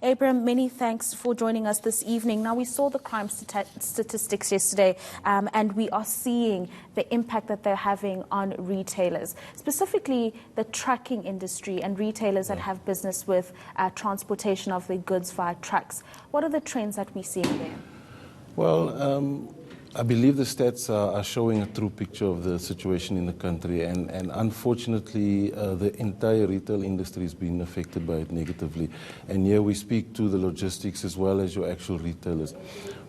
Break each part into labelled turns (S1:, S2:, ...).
S1: Abram, many thanks for joining us this evening. Now, we saw the crime statistics yesterday, and we are seeing the impact that they're having on retailers, specifically the trucking industry and retailers that have business with transportation of their goods via trucks. What are the trends that we're seeing there?
S2: Well, I believe the stats are showing a true picture of the situation in the country, and unfortunately the entire retail industry is being affected by it negatively. And here we speak to the logistics as well as your actual retailers.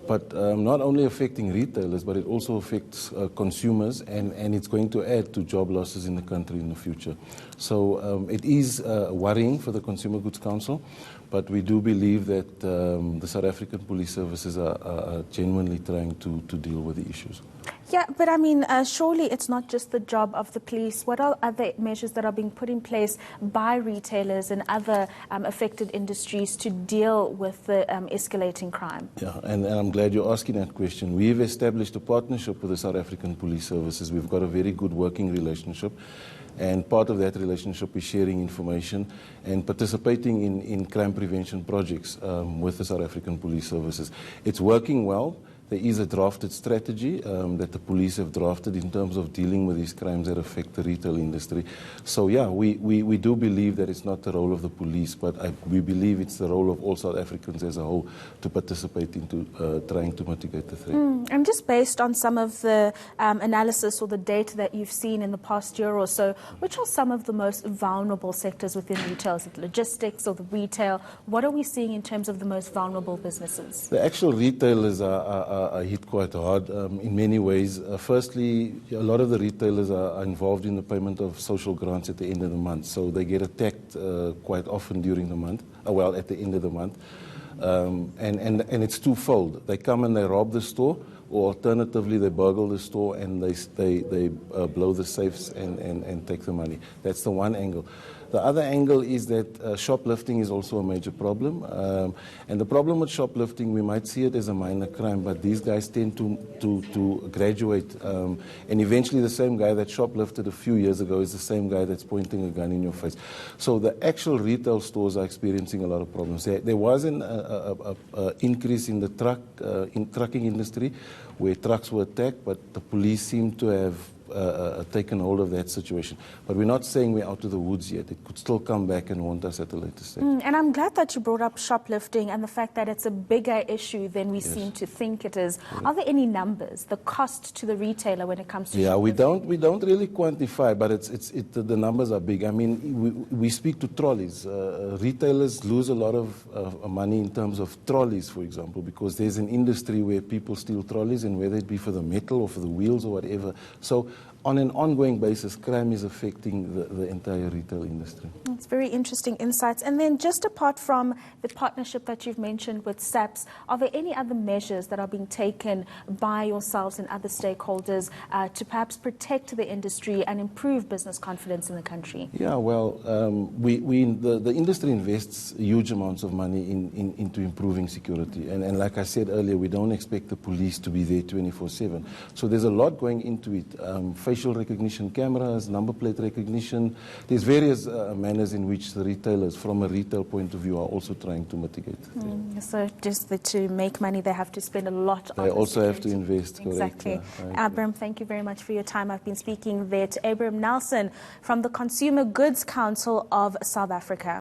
S2: But not only affecting retailers, but it also affects consumers, and it's going to add to job losses in the country in the future. So it is worrying for the Consumer Goods Council, but we do believe that the South African police services are genuinely trying to deal with the issues.
S1: Yeah, but I mean, surely it's not just the job of the police. What are other measures that are being put in place by retailers and other affected industries to deal with the escalating crime?
S2: Yeah, and I'm glad you're asking that question. We've established a partnership with the South African Police Services. We've got a very good working relationship. And part of that relationship is sharing information and participating in crime prevention projects with the South African Police Services. It's working well. There is a drafted strategy that the police have drafted in terms of dealing with these crimes that affect the retail industry. So, yeah, we do believe that it's not the role of the police, but we believe it's the role of all South Africans as a whole to participate into trying to mitigate the threat.
S1: And just based on some of the analysis or the data that you've seen in the past year or so, which are some of the most vulnerable sectors within retail? Is it logistics or the retail? What are we seeing in terms of the most vulnerable businesses?
S2: The actual retailers are hit quite hard in many ways. Firstly, a lot of the retailers are involved in the payment of social grants at the end of the month, so they get attacked quite often during the month, at the end of the month. And it's twofold. They come and they rob the store, or alternatively they burgle the store and they blow the safes and take the money. That's the one angle. The other angle is that shoplifting is also a major problem. And the problem with shoplifting, we might see it as a minor crime, but these guys tend to graduate. And eventually the same guy that shoplifted a few years ago is the same guy that's pointing a gun in your face. So the actual retail stores are experiencing a lot of problems. There was an increase in the trucking industry where trucks were attacked, but the police seem to have taken hold of that situation. But we're not saying we're out of the woods yet. It could still come back and haunt us at a later stage.
S1: And I'm glad that you brought up shoplifting and the fact that it's a bigger issue than we seem to think it is. Are there any numbers, the cost to the retailer when it comes to shoplifting?
S2: we don't really quantify, but the numbers are big. I mean, we speak to trolleys. Retailers lose a lot of money in terms of trolleys, for example, because there's an industry where people steal trolleys, and whether it be for the metal or for the wheels or whatever. So on an ongoing basis, crime is affecting the entire retail industry.
S1: That's very interesting insights. And then just apart from the partnership that you've mentioned with SAPS, are there any other measures that are being taken by yourselves and other stakeholders to perhaps protect the industry and improve business confidence in the country?
S2: Yeah, well, the industry invests huge amounts of money into improving security. And like I said earlier, we don't expect the police to be there 24/7. So there's a lot going into it. Facial recognition cameras, number plate recognition. There's various manners in which the retailers, from a retail point of view, are also trying to mitigate.
S1: So just to make money, they have to spend a lot on
S2: They also
S1: security.
S2: have to invest, correct.
S1: Exactly.
S2: Yeah,
S1: Abram, thank you very much for your time. I've been speaking there to Abram Nelson from the Consumer Goods Council of South Africa.